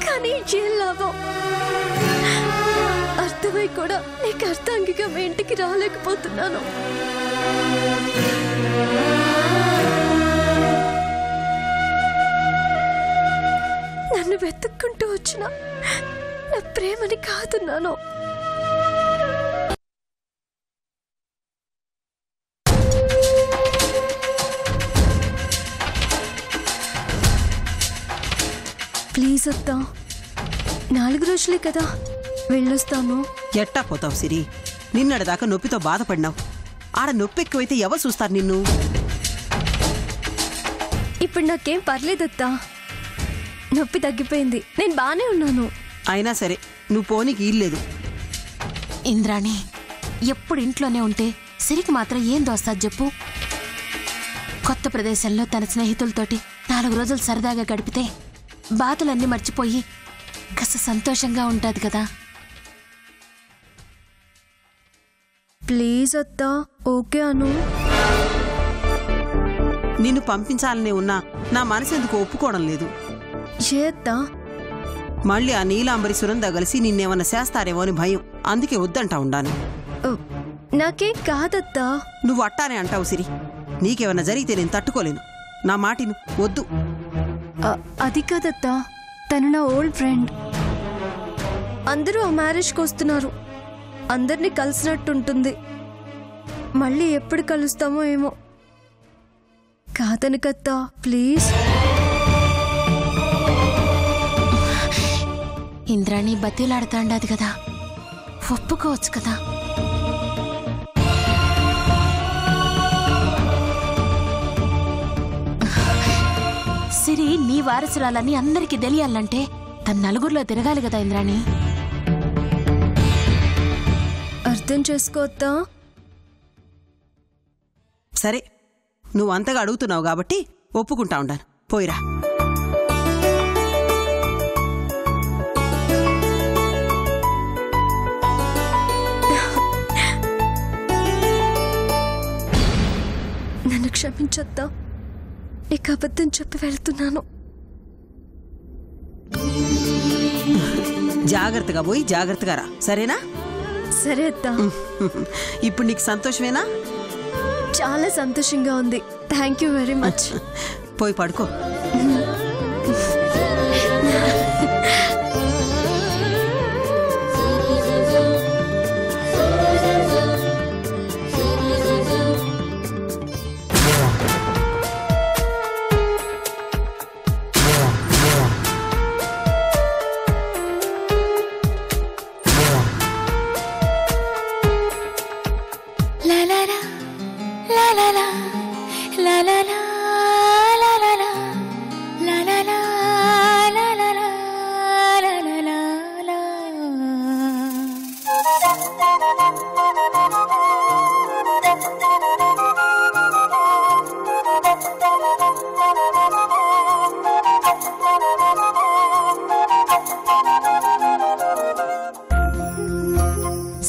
కానీ ఏం లాభం? అర్థమై కూడా నీకు అర్థంగా ఇంటికి రాలేకపోతున్నాను. నన్ను వెతుక్కుంటూ వచ్చిన నా ప్రేమని కాదున్నాను. ప్లీజ్ అత్తా, 4 రోజులే కదా, వెళ్ళొస్తాను. ఎట్టా పోతావు సిరి? నిన్నటిదాకా నొప్పితో బాధపడినావు. ఆడ నొప్పి ఎక్కువైతే ఎవరు చూస్తారు నిన్ను? ఇప్పుడు నాకేం పర్లేదత్తా, నొప్పి తగ్గిపోయింది, నేను బానే ఉన్నాను. అయినా సరే నువ్వు పోనీకి ఇల్లేదు. ఇంద్రాణి, ఎప్పుడు ఇంట్లోనే ఉంటే సిరికి మాత్రం ఏం దోస్తాది చెప్పు? కొత్త ప్రదేశంలో తన స్నేహితులతోటి 4 రోజులు సరదాగా గడిపితే బాధలన్నీ మర్చిపోయి కాస్త సంతోషంగా ఉంటుంది కదా. ప్లీజ్ అత్తా, ఓకే అను. నిన్ను పంపించాలనే ఉన్నా నా మనసు ఎందుకు ఒప్పుకోవడం లేదు. ఏ అత్తా? మళ్ళీ ఆ నీలాంబరి సునంద కలిసి నిన్నేమన్నా చేస్తారేమో అని భయం, అందుకే వద్దంటా ఉండాను. నాకేం కాదత్తా. నువ్వు అట్టానే అంటావు సిరి. నీకేమన్నా జరిగితే నేను తట్టుకోలేను. నా మాటిను, వద్దు. అది కాదత్తా, తను నా ఓల్డ్ ఫ్రెండ్. అందరూ ఆ మ్యారేజ్కి వస్తున్నారు, అందరినీ కలిసినట్టుంటుంది. మళ్ళీ ఎప్పుడు కలుస్తామో ఏమో. కాదనకత్తా, ప్లీజ్. ఇంద్రాణి బతిలాడుతాండది కదా, ఒప్పుకోవచ్చు కదా. సిరి నీ వారసురాలని అందరికీ తెలియాలంటే తన నలుగురిలో తిరగాలి కదా ఇంద్రాణి. అర్థం చేసుకోవద్దా? సరే, నువ్వు అంతగా అడుగుతున్నావు కాబట్టి ఒప్పుకుంటా ఉండాను. పోయిరా. నన్ను క్షమించొద్దా, నీకు అబద్ధం చెప్పి వెళ్తున్నాను. జాగ్రత్తగా పోయి జాగ్రత్తగా రా, సరేనా? సరే అత్తా. ఇప్పుడు నీకు సంతోషమేనా? చాలా సంతోషంగా ఉంది. Thank you very much. పోయి పడుకో.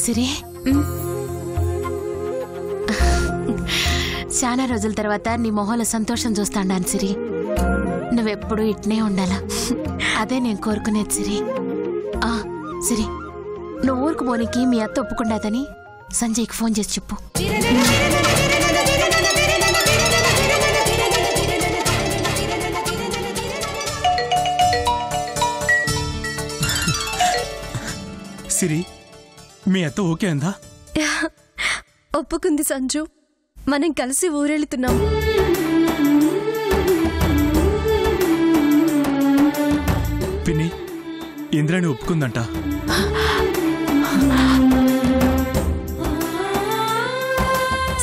సిరి, చాలా రోజుల తర్వాత నీ మొహంలో సంతోషం చూస్తాండాను సిరి. నువ్వెప్పుడు ఇట్నే ఉండాలా, అదే నేను కోరుకునేది సిరి. సిరి, నువ్వు ఊరుకు పోనీకి మీ అత్త ఒప్పుకుండాదని సంజయ్కి ఫోన్ చేసి చెప్పు. సిరి, మీ అత్త ఓకే అందా? ఒప్పుకుంది సంజు. మనం కలిసి ఊరెళ్తున్నాం. పిన్ని, ఇంద్రాణి ఒప్పుకుందంట.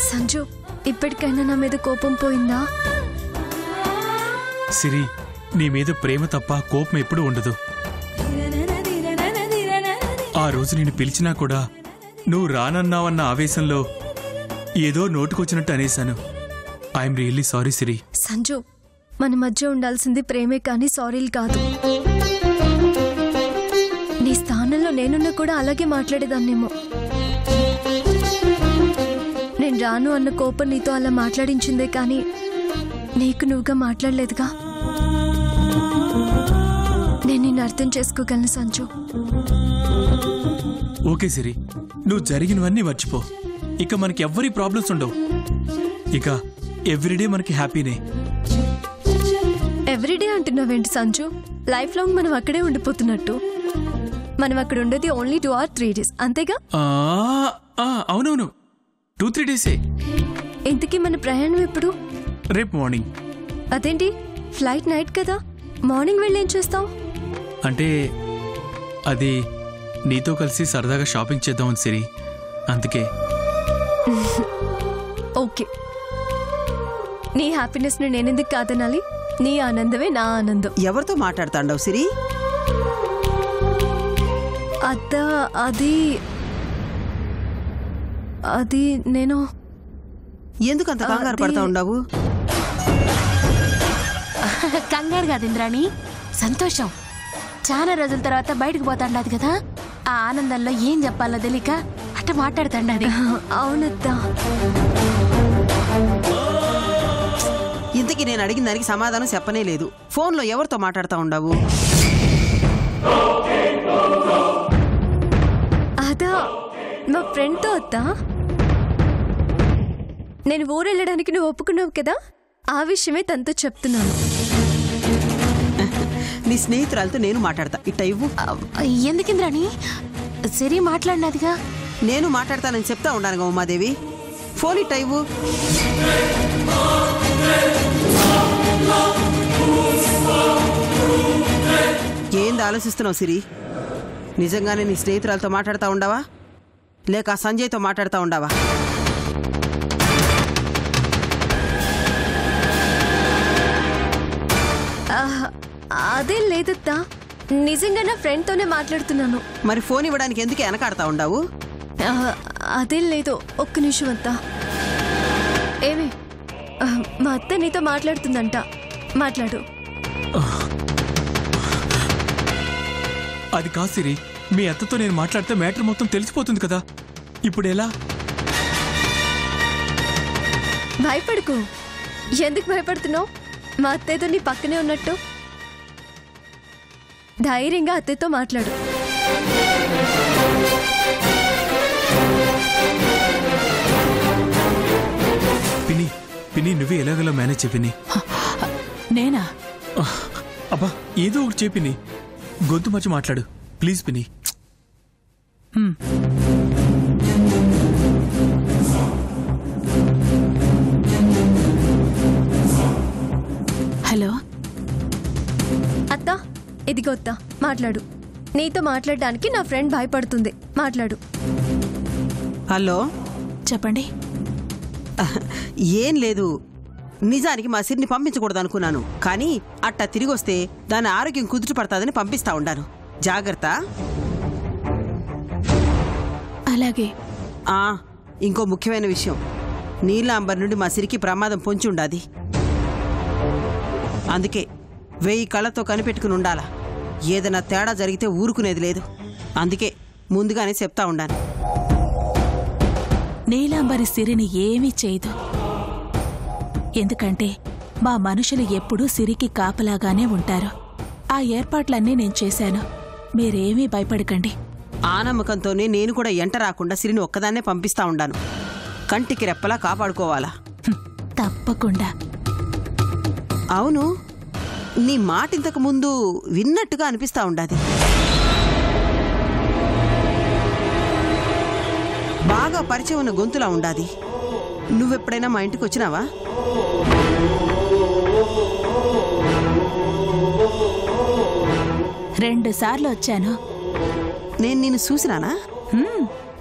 సంజు, ఇప్పటికైనా నా మీద కోపం పోయిందా? సిరి, నీ మీద ప్రేమ తప్ప కోపం ఎప్పుడూ ఉండదు. ఆ రోజు నేను పిలిచినా కూడా నువ్వు రానన్నావన్న ఆవేశంలో ఏదో నోటుకొచ్చినట్టు అనేశాను. ఐఎమ్ రియల్లీ సారీ సిరి. సంజు, మన మధ్య ఉండాల్సింది ప్రేమే కానీ సారీలు కాదు. నీ స్థానంలో నేనున్నా కూడా అలాగే మాట్లాడేదాన్నేమో. నేను రాను అన్న కోపం నీతో అలా మాట్లాడించిందే కానీ నీకు నువ్వుగా మాట్లాడలేదుగా. నేను నిన్ను అర్థం చేసుకోగలను సంజు. ఓకే సిరి, నువ్వు జరిగినవన్నీ మర్చిపో. ఇక మనకి ఎవ్వరి ప్రాబ్లమ్స్ ఉండవు. ఇక ఎవ్రీడే మనకి హ్యాపీనే. ఎవ్రీడే అంటున్నావేంటి సంజు? లైఫ్ లాంగ్ మనం అక్కడే ఉండిపోతున్నట్టు. మనం అక్కడ ఉండేది ఓన్లీ 2 or 3 days అంతేగా? అవునవును, 2-3 days. ఇంతకీ మన ప్రయాణం ఎప్పుడు? రేపు మార్నింగ్. అదేంటి, ఫ్లైట్ నైట్ కదా, మార్నింగ్ వెళ్ళి ఏం చేస్తావు? అంటే అది నీతో కలిసి సరదాగా షాపింగ్ చేద్దామని సిరి, అందుకే. ఓకే, నీ హ్యాపీనెస్ ని నేనెందుకు కాదనాలి? నీ ఆనందమే నా ఆనందం. ఎవరితో మాట్లాడుతాండవు సిరి? అది నేను. ఎందుకంత కంగారు పడతా ఉండవు? కంగారు కాదు ఇంద్రాణి, సంతోషం. చాలా రోజుల తర్వాత బయటకు పోతాండది కదా, ఆ ఆనందంలో ఏం చెప్పాలో తెలియక అట్ట మాట్లాడుతాండది. అవునత్తా. ఇంతకీ నేను అడిగిన దానికి సమాధానం చెప్పనే లేదు. ఫోన్లో ఎవరితో మాట్లాడుతూ ఉండవు? అదా, మా ఫ్రెండ్తో అత్తా. నేను ఊరు వెళ్ళడానికి నువ్వు ఒప్పుకున్నావు కదా, ఆ విషయమే తనతో చెప్తున్నాను. నీ స్నేహితురాలతో నేను మాట్లాడతా, ఇట్ట ఇవ్వు. ఎందుకు ఇంద్రాణి? సిరి మాట్లాడినదిగా. నేను మాట్లాడతానని చెప్తా ఉండానుగా ఉమాదేవి. ఫోన్ ఇట్ట ఇవ్వు. ఏంది ఆలోచిస్తున్నావు సిరి? నిజంగానే నీ స్నేహితురాలతో మాట్లాడుతూ ఉండవా, లేక సంజయ్తో మాట్లాడుతూ ఉండవా? అదేం లేదత్తా, నిజంగా నా ఫ్రెండ్తోనే మాట్లాడుతున్నాను. మరి ఫోన్ ఇవ్వడానికి ఎందుకు వెనకాడుతూ ఉండవు? అదేం లేదు, ఒక్క నిమిషం అత్తా. ఏమి, మా అత్త నీతో మాట్లాడుతుందంట, మాట్లాడు. అది కాదు సిరి, మీ అత్తతో నేను మాట్లాడితే మ్యాటర్ మొత్తం తెలిసిపోతుంది కదా, ఇప్పుడు ఎలా? భయపడుకో. ఎందుకు భయపడుతున్నావు? మా అత్తయ్యతో నీ పక్కనే ఉన్నట్టు. ధైర్యంగా అత్తయ్యతో మాట్లాడు. పిన్ని, పిన్ని నువ్వే ఎలాగలా మేనేజ్ చెప్పిని. నేనా? అబ్బా ఏదో ఒకటి చెప్పిని, గొంతు మర్చి మాట్లాడు ప్లీజ్ పిన్ని. హలో అత్తా, ఇదిగో అత్తా, మాట్లాడు. నీతో మాట్లాడడానికి నా ఫ్రెండ్ భయపడుతుంది, మాట్లాడు. హలో, చెప్పండి. ఏం లేదు. నిజానికి మా సిరిని పంపించకూడదు అనుకున్నాను, కానీ అట్టా తిరిగి వస్తే దాని ఆరోగ్యం కుదుట పడుతుందని పంపిస్తా ఉండాను. జాగ్రత్త. అలాగే. ఇంకో ముఖ్యమైన విషయం, నీలాంబర్ నుండి మా సిరికి ప్రమాదం పొంచి ఉండాది. అందుకే 1000 కళ్ళతో కనిపెట్టుకుని ఉండాలా. ఏదైనా తేడా జరిగితే ఊరుకునేది లేదు. అందుకే ముందుగానే చెప్తా ఉండాను. నీలాంబరి సిరిని ఏమీ చేయదు. ఎందుకంటే మా మనుషులు ఎప్పుడూ సిరికి కాపలాగానే ఉంటారు. ఆ ఏర్పాట్లన్నీ నేను చేశాను, మీరేమీ భయపడకండి. ఆ నమ్మకంతోనే నేను కూడా ఎంట రాకుండా సిరిని ఒక్కదాన్నే పంపిస్తా ఉండాను. కంటికి రెప్పలా కాపాడుకోవాలా. తప్పకుండా. అవును, నీ మాట ఇంతకు ముందు విన్నట్టుగా అనిపిస్తా ఉండాది. బాగా పరిచయం ఉన్న గొంతులా ఉండాది. నువ్వెప్పుడైనా మా ఇంటికి వచ్చినావా? రెండు సార్లు వచ్చాను. నేను నిన్ను చూసినానా?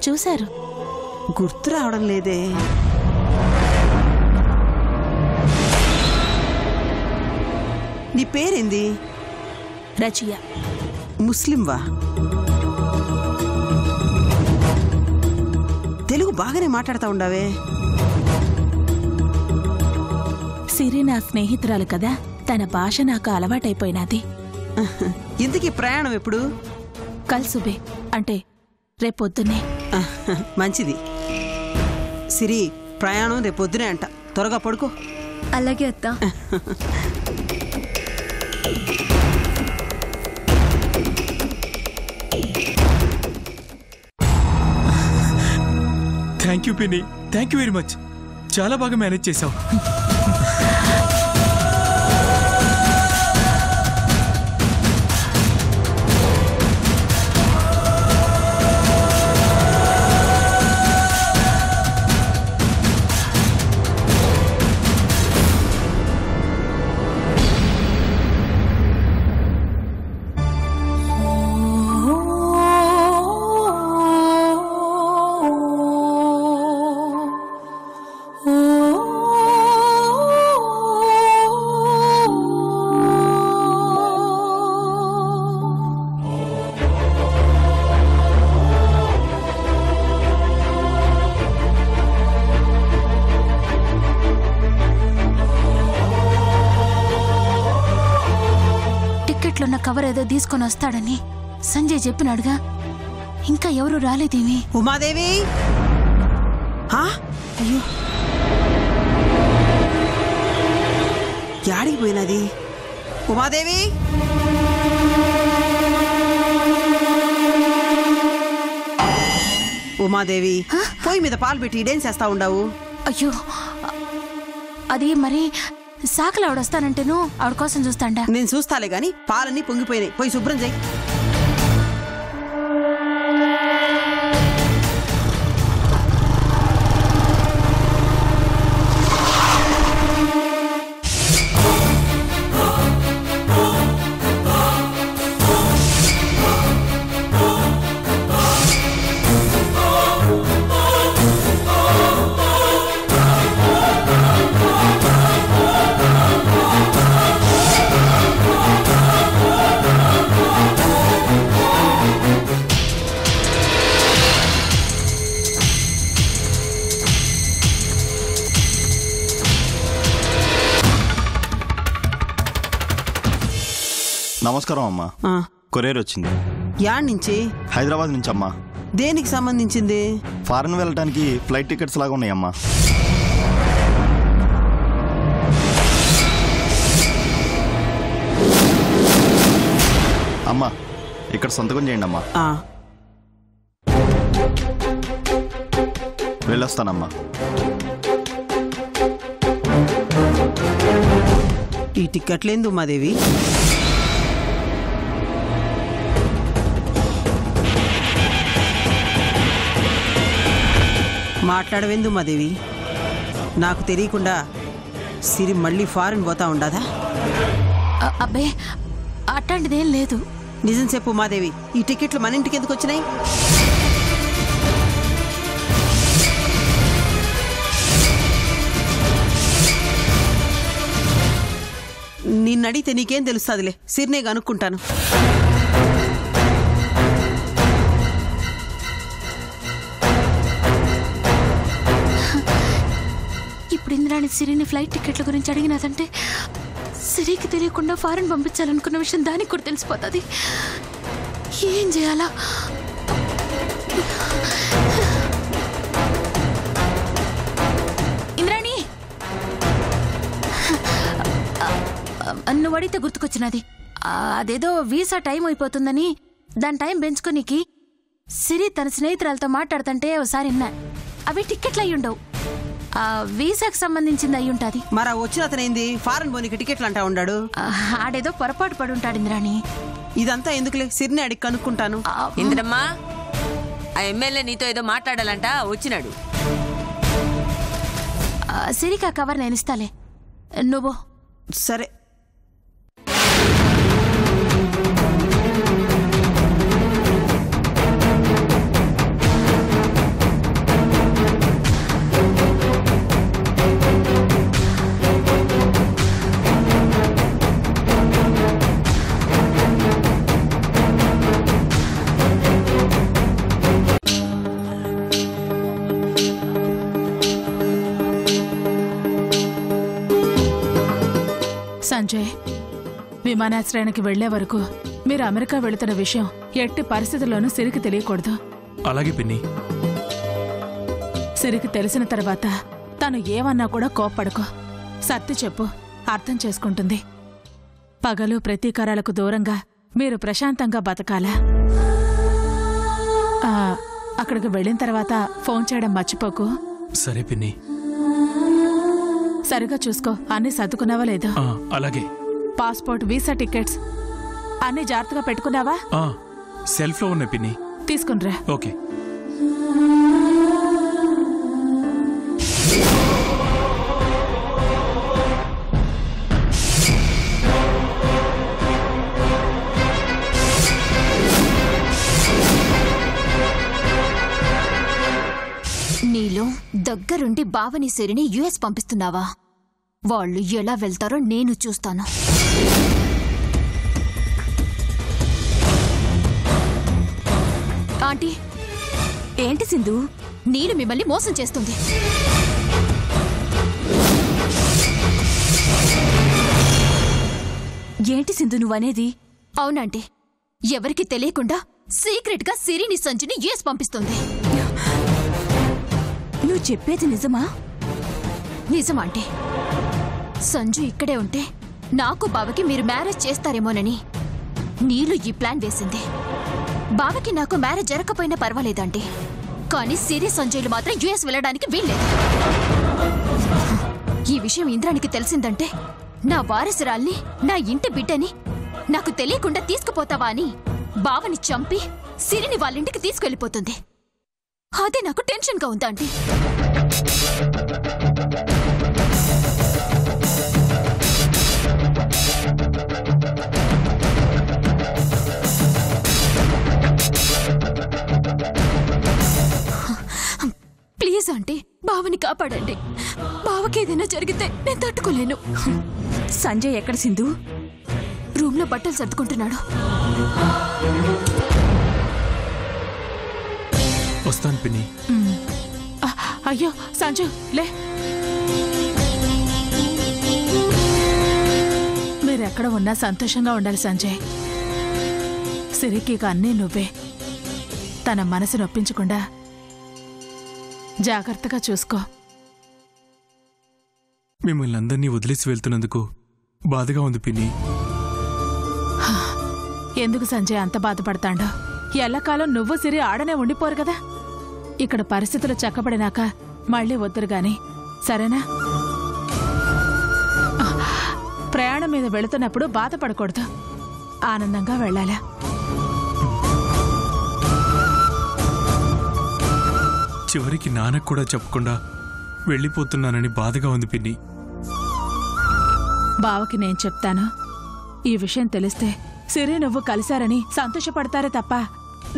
చూశారు. గుర్తు రావడం లేదే. నీ పేరేంది? రజియా. ముస్లింవా? తెలుగు బాగానే మాట్లాడుతూ ఉండావే. సిరి నా స్నేహితురాలు కదా, తన భాష నాకు అలవాటైపోయినది. ఇంతకీ ప్రయాణం ఎప్పుడు? కల్సుబే, అంటే రేపొద్దునే. మంచిది సిరి, ప్రయాణం రేపొద్దునే అంట. త్వరగా పడుకో. అలాగే అత్త. థ్యాంక్ యూ పిన్ని, థ్యాంక్ యూ వెరీ మచ్. చాలా బాగా మేనేజ్ చేసావు. టిక్కెట్లున్న కవర్ ఏదో తీసుకొని వస్తాడని సంజయ్ చెప్పినాడుగా. ఇంకా ఎవరు రాలేదేమి? ఉమాదేవి, అయ్యో యాడికి పోయినది? ఉమాదేవి, ఉమాదేవి, పొయ్యి మీద పాలు పెట్టి ఇడేం చేస్తా ఉండవు? అయ్యో, అది మరి సాకలు ఆవిడొస్తానంటేను ఆవిడ కోసం చూస్తాండా. నేను చూస్తాలే గాని పాలన్నీ పొంగిపోయినాయి, పోయి శుభ్రం చేయి. నమస్కారం అమ్మా. కొరియర్ వచ్చింది. యాడ్ నుంచి? హైదరాబాద్ నుంచి అమ్మా. దేనికి సంబంధించింది? ఫారెన్ వెళ్ళడానికి ఫ్లైట్ టికెట్స్ లాగా ఉన్నాయమ్మా. అమ్మా ఇక్కడ సంతకం చేయండి అమ్మా. వెళ్ళొస్తానమ్మా. ఈ టిక్కెట్లేందు ఉమాదేవి? మాట్లాడవేందు ఉమాదేవి? నాకు తెలియకుండా సిరి మళ్ళీ ఫారెన్ పోతా ఉండదా? అబ్బే అట్లాంటిదేం లేదు. నిజం చెప్పు ఉమాదేవి, ఈ టికెట్లు మన ఇంటికి ఎందుకు వచ్చినాయి? నిన్నడిగితే నీకేం తెలుస్తుందిలే, సిరినే కనుక్కుంటాను. ఇప్పుడు ఇంద్రాణి సిరిని ఫ్లైట్ టికెట్ల గురించి అడిగినదంటే సిరికి తెలియకుండా ఫారెన్ పంపించాలనుకున్న విషయం దానికి కూడా తెలిసిపోతుంది. ఏం చేయాలా? ఇంద్రాణి, నువ్వు అడిగితే గుర్తుకొచ్చినది. అదేదో వీసా టైం అయిపోతుందని దాని టైం పెంచుకోనికి సిరి తన స్నేహితురాలతో మాట్లాడుతుంటే ఒకసారి విన్నా. అవి టిక్కెట్లు అయ్యుండవు, వీసాకు సంబంధించింది అయ్యుంటాది. మరి వచ్చిన అతనేంది ఫారెన్ పోనీకి టికెట్లు అంటా ఉన్నాడు? ఆడేదో పొరపాటు పడి ఉంటాడు ఇంద్రాణి. ఇదంతా ఎందుకులే, సిరిని అడిగి కనుక్కుంటాను. ఇంద్రమ్మా, ఆ ఎమ్మెల్యే నీతో ఏదో మాట్లాడాలంట, వచ్చినాడు. సిరికి ఆ కవర్ నేను ఇస్తాలే, నువ్వు. సరే. సంజయ్, విమానాశ్రయానికి వెళ్లే వరకు మీరు అమెరికా వెళుతున్న విషయం ఎట్టి పరిస్థితుల్లోనూ సిరికి తెలియకూడదు. అలాగే పిన్ని. సిరికి తెలిసిన తర్వాత తను ఏమన్నా కూడా కోప్పడుకో. సర్ది చెప్పు, అర్థం చేసుకుంటుంది. పగలు ప్రతీకారాలకు దూరంగా మీరు ప్రశాంతంగా బతకాలా? అక్కడికి వెళ్ళిన తర్వాత ఫోన్ చేయడం మర్చిపోకు. సరే పిన్ని. సరిగా చూసుకో, అన్నీ సర్దుకున్నావా లేదో? అలాగే. పాస్పోర్ట్, వీసా, టికెట్స్ అన్నీ జాగ్రత్తగా పెట్టుకున్నావా? సెల్ఫ్ లో ఉన్నాయి పిన్ని. తీసుకునిరా. ఓకే. నీలో దగ్గరుండి బావని సిరిని యుఎస్ పంపిస్తున్నావా? వాళ్ళు ఎలా వెళ్తారో నేను చూస్తాను. ఆంటీ, ఏంటి సింధు? నీరు మిమ్మల్ని మోసం చేస్తుంది. ఏంటి సింధు నువ్వనేది? అవునంటే ఎవరికి తెలియకుండా సీక్రెట్ గా సిరిని సంజుని యుఎస్ పంపిస్తుంది. నువ్వు చెప్పేది నిజమా? నిజమంటే సంజు ఇక్కడే ఉంటే నాకు బావకి మీరు మ్యారేజ్ చేస్తారేమోనని నీళ్ళు ఈ ప్లాన్ వేసింది. బావకి నాకు మ్యారేజ్ జరగకపోయినా పర్వాలేదంటే, కానీ సిరి సంజయ్లు మాత్రం యుఎస్ వెళ్ళడానికి వీల్లేదు. ఈ విషయం ఇంద్రానికి తెలిసిందంటే నా వారసురాల్ని, నా ఇంటి బిడ్డని నాకు తెలియకుండా తీసుకుపోతావా అని బావని చంపి సిరిని వాళ్ళింటికి తీసుకెళ్లిపోతుంది. అదే నాకు టెన్షన్గా ఉందా ఆంటీ? ప్లీజ్ ఆంటీ, బావని కాపాడండి. బావకి ఏదైనా జరిగితే నేను తట్టుకోలేను. సంజయ్ ఎక్కడ సింధు? రూమ్లో బట్టలు సర్దుకుంటున్నాడు. వస్తాను పిన్ని. అయ్యో సంజు, లే. మీరెక్కడ ఉన్నా సంతోషంగా ఉండాలి సంజయ్. సిరికి అన్నీ నువ్వే. తన మనసు నొప్పించకుండా జాగ్రత్తగా చూసుకో. మిమ్మల్ని అందరినీ వదిలేసి వెళ్తున్నందుకు బాధగా ఉంది పిన్ని. ఎందుకు సంజయ్ అంత బాధపడతాండో? ఎల్లకాలం నువ్వు సిరి ఆడనే ఉండిపోరు కదా. ఇక్కడ పరిస్థితులు చక్కబడినాక మళ్ళీ వద్దురు గాని, సరేనా? ప్రయాణం మీద వెళుతున్నప్పుడు బాధపడకూడదు, ఆనందంగా వెళ్ళాలా. చివరికి నాన్నకు కూడా చెప్పకుండా వెళ్ళిపోతున్నానని బాధగా ఉంది పిన్ని. బావకి నేను చెప్తాను. ఈ విషయం తెలిస్తే సిరి నువ్వు కలిశారని సంతోషపడతారే తప్ప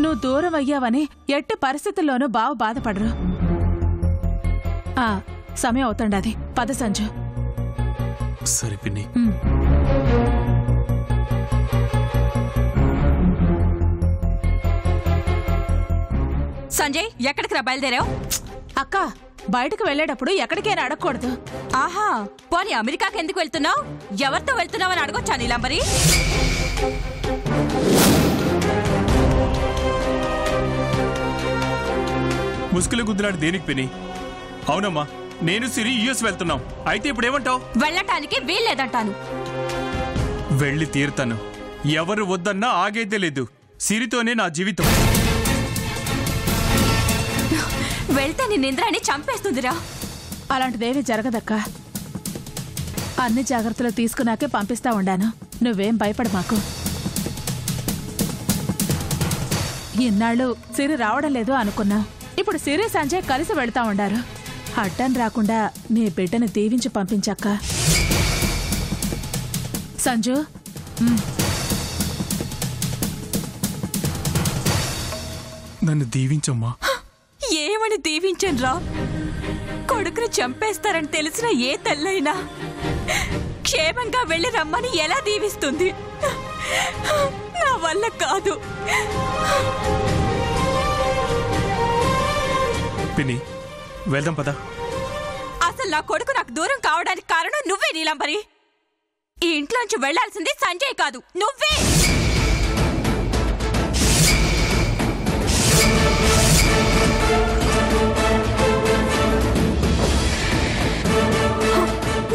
నువ్వు దూరం అయ్యావని ఎట్టి పరిస్థితుల్లోనూ బావ బాధపడరు. సమయం అవుతుండది. పద సంజు. సరే పిన్ని. సంజయ్, ఎక్కడికి రా బయలుదేరావు? అక్క, బయటకు వెళ్ళేటప్పుడు ఎక్కడికైనా అడగకూడదు. ఆహా, పోనీ అమెరికాకి ఎందుకు వెళ్తున్నావు? ఎవరితో వెళ్తున్నావు అని అడగొచ్చా నీలాంబరి? ముసుగులు గుద్దులాడు దేనికి పిన్ని? అవునమ్మా, నేను సిరి యుఎస్ వెళ్తున్నాం. అయితే ఇప్పుడు ఏమంటావు? వెళ్ళటానికి వీల్లేదంటాను. వెళ్ళి తీరుతాను. ఎవరు వద్దన్నా ఆగేదే లేదు. సిరితోనే నా జీవితం. వెళ్తే నిన్నింద్రాన్ని చంపేస్తుందిరా. అలాంటిదేమీ జరగదక్క. అన్ని జాగ్రత్తలు తీసుకున్నాకే పంపిస్తా ఉండాను. నువ్వేం భయపడ మాకు. ఇన్నాళ్ళు సిరి రావడం లేదు అనుకున్నా. ఇప్పుడు సిరి సంజయ్ కలిసి వెళ్తా ఉండారు. అడ్డం రాకుండా నీ బిడ్డను దీవించి పంపించక్క. సంజు, నన్ను దీవించమ్మా. ఏమని దీవించనురా? కొడుకుని చంపేస్తారని తెలిసిన ఏ తల్లైనా క్షేమంగా వెళ్ళి రమ్మని ఎలా దీవిస్తుంది? నా వల్ల కాదు. పిన్ని, వెళ్దాం పదా. అసలు నా కొడుకు నాకు దూరం కావడానికి కారణం నువ్వే నీలాంబరి. ఈ ఇంట్లోంచి వెళ్లాల్సింది సంజయ్ కాదు, నువ్వే.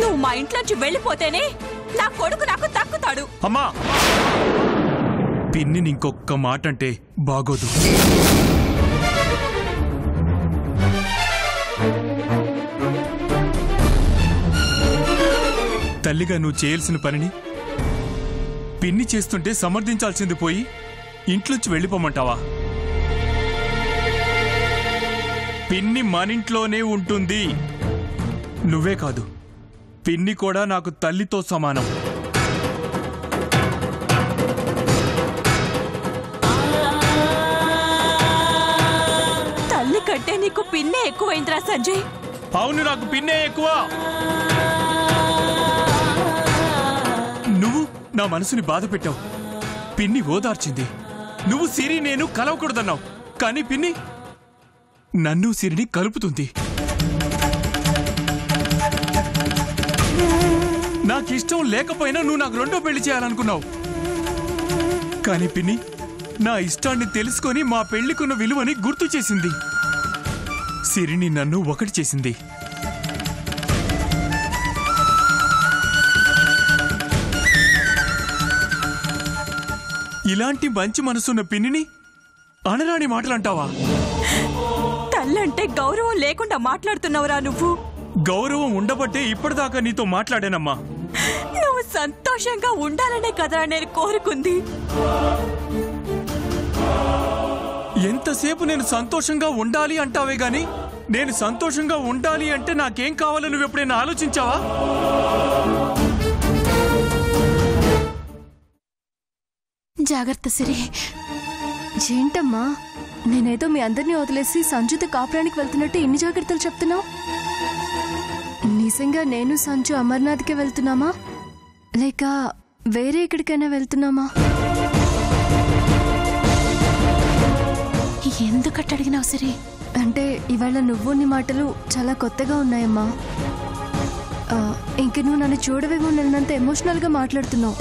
నువ్వు ఇంట్లోంచి వెళ్ళిపోతేనే నా కొడుకు నాకు దక్కుతాడు. అమ్మా, పిన్నిని ఇంకొక్క మాట అంటే బాగోదు. తల్లిగా నువ్వు చేయాల్సిన పనిని పిన్ని చేస్తుంటే సమర్థించాల్సింది పోయి ఇంట్లోంచి వెళ్ళిపోమంటావా? పిన్ని మనింట్లోనే ఉంటుంది. నువ్వే కాదు, పిన్ని కూడా నాకు తల్లితో సమానం. తల్లి కంటే నీకు పిన్నే ఎక్కువైందిరా సంజయ్. అవును, నాకు పిన్నే ఎక్కువ. నువ్వు నా మనసుని బాధ పెట్టావు, పిన్ని ఓదార్చింది. నువ్వు సిరి నేను కలవకూడదన్నావు, కానీ పిన్ని నన్ను సిరిని కలుపుతుంది. నాకిష్టం లేకపోయినా నువ్వు నాకు రెండో పెళ్లి చేయాలనుకున్నావు, కానీ పిన్ని నా ఇష్టాన్ని తెలుసుకొని మా పెళ్లికున్న విలువని గుర్తు చేసింది. సిరిని నన్ను ఒకటి చేసింది. ఇలాంటి మంచి మనసున్న పిన్నిని అనరాని మాటలంటావా? తల్లంటే గౌరవం లేకుండా మాట్లాడుతున్నావురా నువ్వు. గౌరవం ఉండబట్టే ఇప్పటిదాకా నీతో మాట్లాడానమ్మా. నువ్వు సంతోషంగా ఉండాలనే కదరా నేను కోరుకుంది. ఎంతసేపు నేను సంతోషంగా ఉండాలి అంటావే గాని, నేను సంతోషంగా ఉండాలి అంటే నాకేం కావాలో నువ్వు ఎప్పుడైనా ఆలోచించావా? జాగ్రత్త సిరి. ఏంటమ్మా, నేనేదో మీ అందరినీ వదిలేసి సంజుతో కాపురానికి వెళ్తున్నట్టు ఇన్ని జాగ్రత్తలు చెప్తున్నావు. నిజంగా నేను సంజు అమర్నాథ్కి వెళ్తున్నామా, లేక వేరే ఎక్కడికైనా వెళ్తున్నామా? ఎందుకట్టు అడిగినావు సిరి? అంటే ఇవాళ నువ్వు నీ మాటలు చాలా కొత్తగా ఉన్నాయమ్మా. ఇంక నువ్వు నన్ను చూడవేమో నన్నంత ఎమోషనల్గా మాట్లాడుతున్నావు.